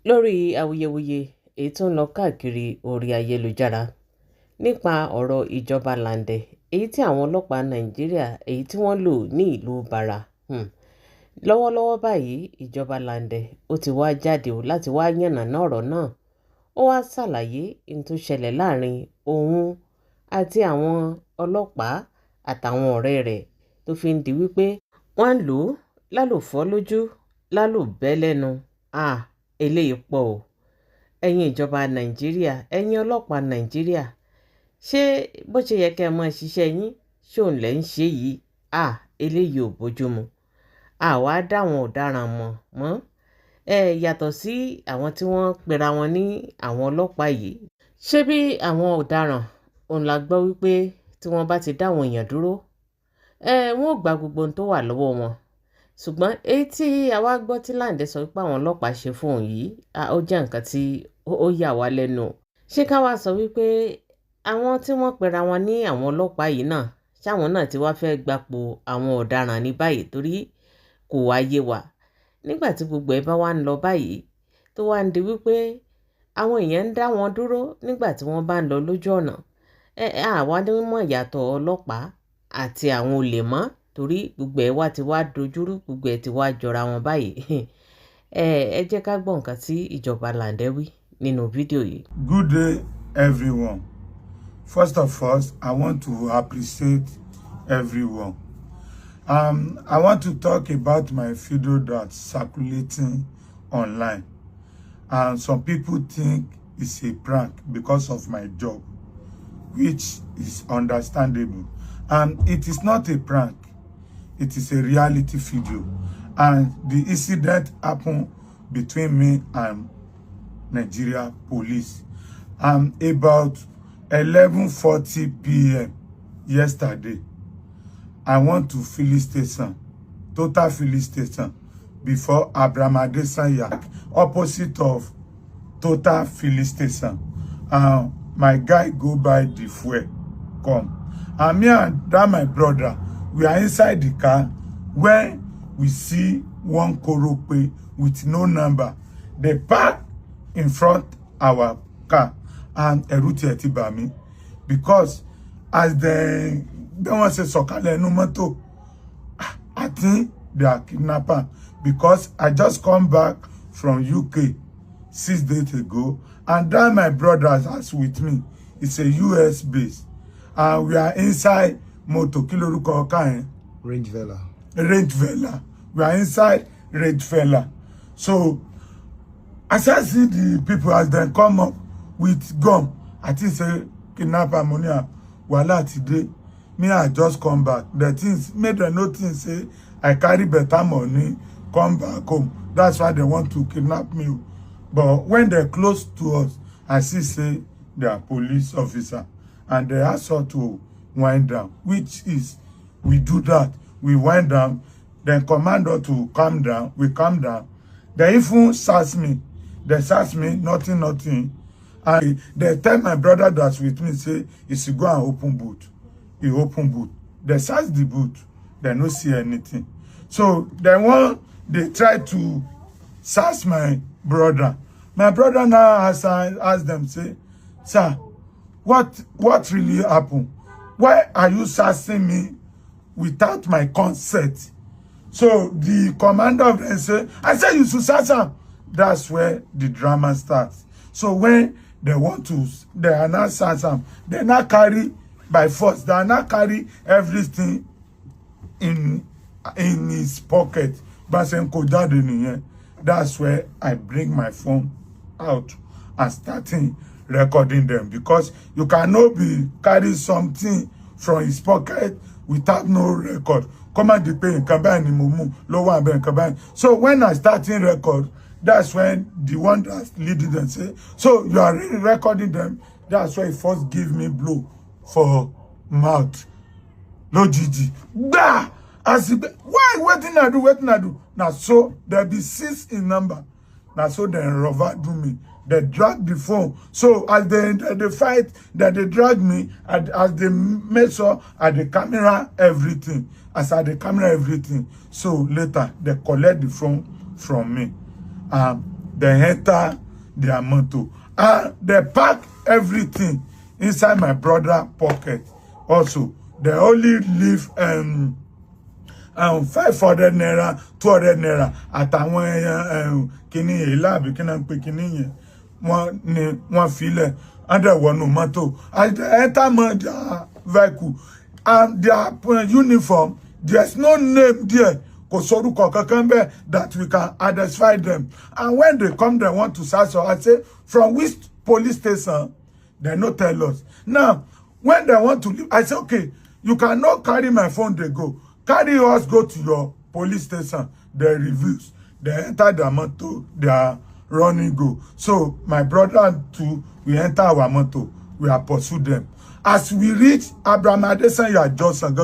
lórí awuyewuye èyí tó ń lọ káàkiri orí ayélujára nípa ọ̀rọ̀ ìjọba Lande èyí tí àwọn ọlọ́pàá Nàìjíríà èyí tí wọ́n lò ní ìlú Bara. Lọ́wọ́lọ́wọ́ báyìí ìjọba Lande ó ti wá jáde láti wá yànnàná ọ̀rọ̀ náà. Ó wá ṣàlàyé ohun tó ṣẹlẹ̀ láàrin òun àti àwọn ọlọ́pàá àtàwọn ọ̀rẹ́ rẹ̀ tó fi ń di wípé wọ́n ń lò ó lálòfọ́ lójú lálòbẹ́ lẹ́nu. Eléyìí pọ̀ o. Ẹ̀yin ìjọba Nàìjíríà, ẹ̀yin ọlọ́pàá Nàìjíríà, ṣé bó ṣe yẹ kẹ́ ẹ máa ṣiṣẹ́ yín ṣé òun lẹ̀ ń ṣe yìí? Eléyìí ò bójúmu. Àwa dá àwọn ọ̀daràn mọ́. Yàtọ̀ sí àwọn tí wọ́n pera wọn ní àwọn ọlọ́pàá yìí. Ṣé bí àwọn ọ̀daràn òun la gbọ́ wípé tí wọ́n bá ti dá àwọn èèyàn dúró, wọ́n ò gba gbogbo ohun tó wà lọ́wọ́ wọn. Ṣùgbọ́n èyí tí a wá gbọ́ tí Lande sọ pé àwọn ọlọ́pàá ṣe fún òun yìí, ó jẹ́ nǹkan tí ó yà wá lẹ́nu. Ṣé ká wá sọ wípé àwọn tí wọ́n pera wọn ní àwọn ọlọ́pàá yìí náà, ṣáwọn náà ti wá fẹ́ gbapò àwọn ọ̀daràn ní báyìí torí kò wá yé wa. Nígbà tí gbogbo ẹ̀ bá wá ń lọ báyìí tó wá ń di wípé àwọn èèyàn ń dá wọn dúró nígbà tí wọ́n bá ń lọ lójú ọ̀nà. Àwa ní mọ̀ ìyàtọ̀ ọlọ́pàá àti àwọn olè mọ́ torí gbogbo ẹ̀ wá ti wá dojúrú, gbogbo ẹ̀ ti wá jọra wọn báyìí. Ẹ jẹ́ ká gbọ́ nǹkan tí ìjọba Lande wí nínú fídíò yìí. Good day, everyone. First of all, I want to appreciate everyone. I want to talk about my video that's circulating online. And some people think it's a prank because of my job, which is understandable. And it is not a prank. It is a reality video. And the incident happened between me and Nigeria police. About 11:40 p.m. yesterday, I went to filling station, total filling station, before Abramade Sanyak, opposite of total filling station. My guy go buy the fuel, come. And me and that my brother, we are inside the car when we see one Korope with no number. They park in front our car and Eruti Etibami, because as they want to say Sokale no moto, I think they are kidnapper, because I just come back from UK 6 days ago, and that my brother is with me. It's a US base, and we are inside moto kiloruko kain Range Vela. We are inside Range Vela. So as I see the people as they come up with gun, I think say kidnapper money wala today. Me, I just come back. The things made them notice say I carry better money, come back home. That's why they want to kidnap me. But when they're close to us, I see say they are police officer, and they ask us to wind down, which is we do that. We wind down, then command us to calm down. We calm down. They even search me. They search me, nothing. And they tell my brother that's with me, say, he should go and open boot. He open boot. They search the boot. They don't see anything. So they try to search my brother. My brother now ask them, say, sir, what really happened? Why are you searching me without my consent? So the commander of them say, I said you should search him. That's where the drama starts. So when they are not search him, they not carry by force. They are not carry everything in his pocket. That's where I bring my phone out and starting recording them, because you cannot be carrying something from his pocket without no record. Come and pay in Kabani Mumu, lower and Kabani. So when I starting record, that's when the one that's leading them say, so you are really recording them. That's why he first give me blow for mouth. No GG. Bah! As why waiting I do? Now so there be 6 in number. Now so they rover do me. They drag the phone. So as they fight, that they drag me, as they make sure at the camera everything. So later they collect the phone from me. they enter their motor. And they pack everything inside my brother pocket. Also, they only leave 500 naira, 200 naira àtàwọn kini elabi kina pe kini yen wọ́n filẹ̀ and they wọnú mọ́tò. As they enter their vehicle and their uniform, there's no name there. That we can identify them. And when they come, they want to search. So I say, from which police station? They no tell us. Now, when they want to leave, I say, okay, you cannot carry my phone, they go. Carry us, go to your police station. They reviews. They enter their motor, they are running go. So my brother too, we enter our motor, we are pursue them. As we reach Abraham Adesanya Johnson,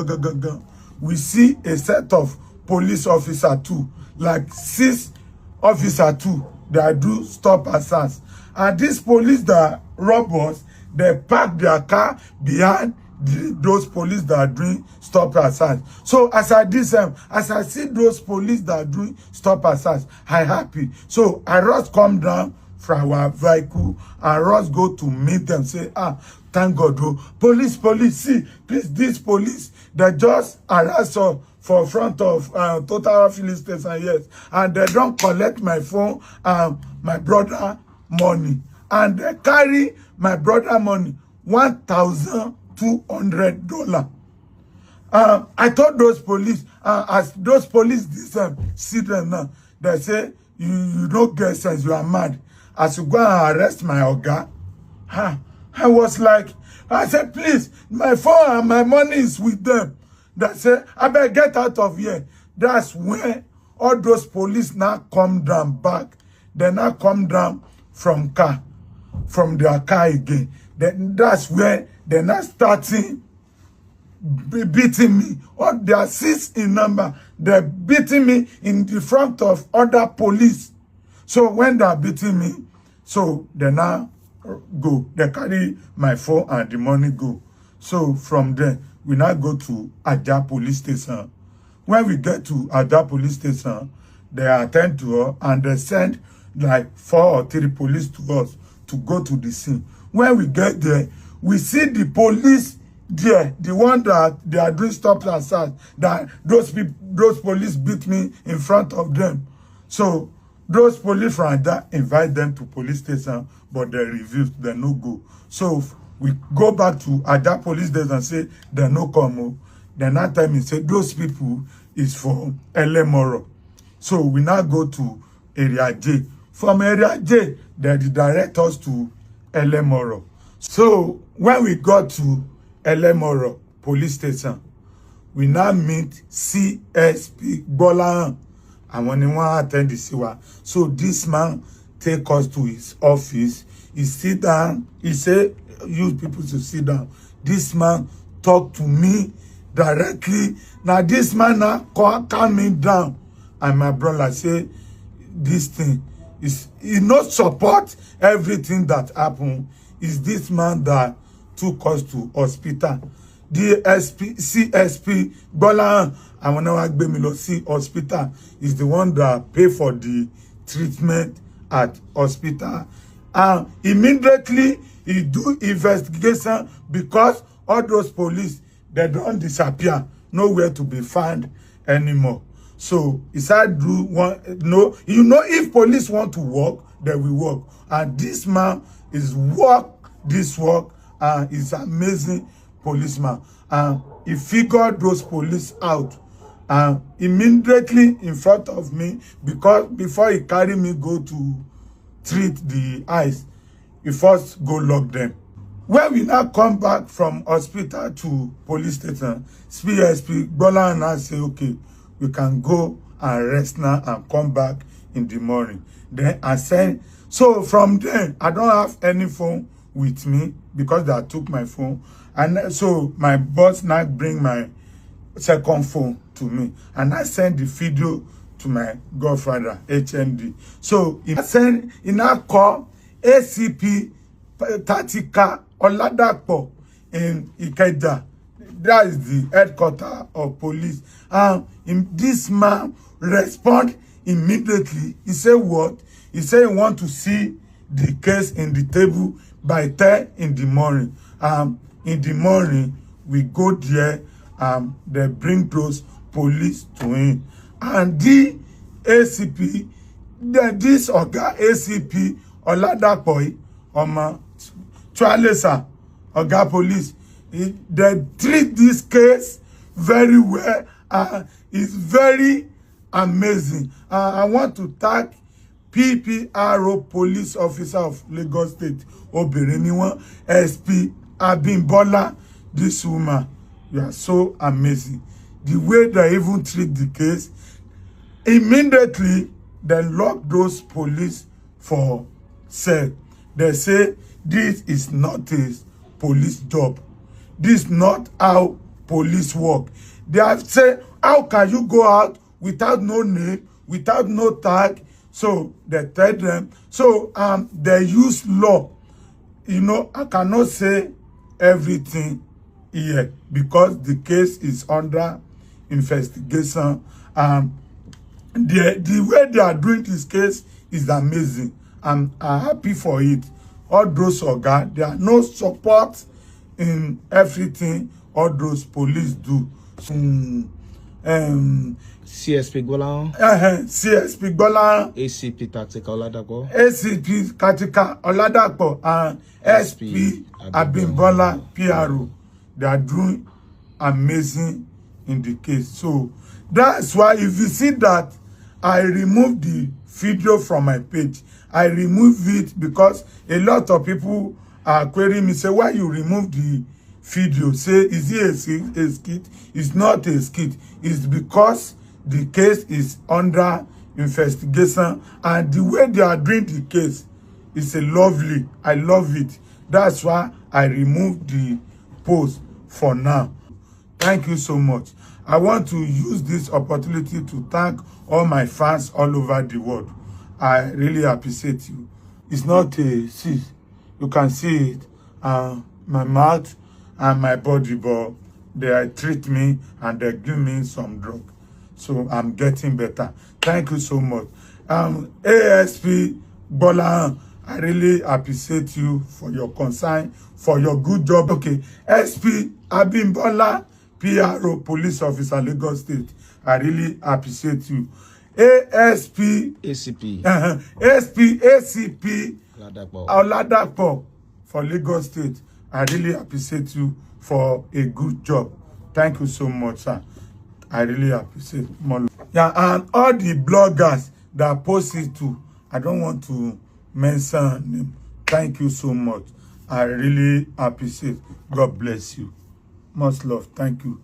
we see a set of police officer too, like 6 officer too, they do stop assaults. And these police that rob us, they park their car behind those police that are doing stop assaults. So as I see those police that are doing stop assaults, I happy. So I rush come down from our vehicle and rush go to meet them, say, thank God, oh, police, see, please, this police, they just arrest us for front of Total Filling Station, yes. And they don't collect my phone and my brother money. And they carry my brother money, $1,200. I told those police, as those police see them now, they say, you don't get sense, you are mad. As you go and arrest my oga, I was like, I said, please, my phone and my money is with them. They say, I better get out of here. That's when all those police now come down back. They now come down from their car again. That's where they're now starting beating me. Or they are 6 in number. They're beating me in the front of other police. So when they're beating me, so they now go. They carry my phone and the money go. So from there, we now go to Aja police station. When we get to Aja police station, they attend to us and they send like 4 or 3 police to us to go to the scene. When we get there, we see the police there, the one that they are doing stop and search, that those police beat me in front of them. So those police from Aja invite them to police station, but they refuse, they no go. So we go back to Aja police station and say, they no come. Then that time he said, those people is for Elemoro. So we now go to Area J. From Area J, they direct us to Elemoro. So when we got to Elemoro police station, we now meet CSP Bolan. And when he want to attend the Siwa, so this man take us to his office. He sit down. He say, use people to sit down. This man talk to me directly. Now this man now calm me down. And my brother say, this thing is, he not support everything that happened. Is this man that took us to hospital. The CSP Bolan, and when I go to see hospital, is the one that pay for the treatment at hospital. And immediately he do investigation because all those police, they don't disappear, nowhere to be found anymore. So he said, do one, no, you know, if police want to work, they will work. And this man is this work, and is amazing policeman. And he figured those police out. And immediately in front of me, because before he carry me go to treat the eyes, he first go lock them. When we now come back from hospital to police station, CSP Bolan and I say, okay, we can go and rest now and come back in the morning. Then I said, so from there, I don't have any phone with me because they took my phone. And so my boss now bring my second phone to me. And I send the video to my godfather, HND. So he now call ACP 30K Oladapo in Ikeja. That is the headquarters of police. And this man respond immediately. He said what? He said he want to see the case in the table by 10 in the morning. In the morning, we go there, they bring those police to him. And the ACP, this Oga ACP, Oladapo, Chualesa, Oga Police, they treat this case very well. It's very amazing. I want to thank PPRO Police Officer of Lagos State, Obìnrin SP Abimbola. This woman, you are so amazing. The way they even treat the case, immediately they lock those police for cell. They say this is not a police job. This is not how police work. They have said, how can you go out without no name, without no tag? So they tell them. So they use law. You know, I cannot say everything here because the case is under investigation. The way they are doing this case is amazing. I'm happy for it. All those organs, there are no support in everything all those police do. CSP Golan, CSP Golan, ACP Tactical Oladapo, ACP Tactical Oladapo, and SP Abimbola PRO. They are doing amazing in the case. So that's why if you see that I removed the video from my page, I remove it because a lot of people are querying me, say, why you remove the video? Say, is it a skit? It's not a skit. It's because the case is under investigation, and the way they are doing the case is a lovely. I love it. That's why I removed the post for now. Thank you so much. I want to use this opportunity to thank all my fans all over the world. I really appreciate you. It's not a see. You can see it, my mouth and my body, but they treat me and they give me some drug. So I'm getting better. Thank you so much. ASP Bola, I really appreciate you for your concern, for your good job. Okay, SP Abimbola, PRO Police Officer, Lagos State. I really appreciate you. ACP Oladapo for Lagos State. I really appreciate you for a good job. Thank you so much, sir. I really appreciate more. Yeah, and all the bloggers that post it too, I don't want to mention them. Thank you so much. I really appreciate. God bless you. Much love. Thank you.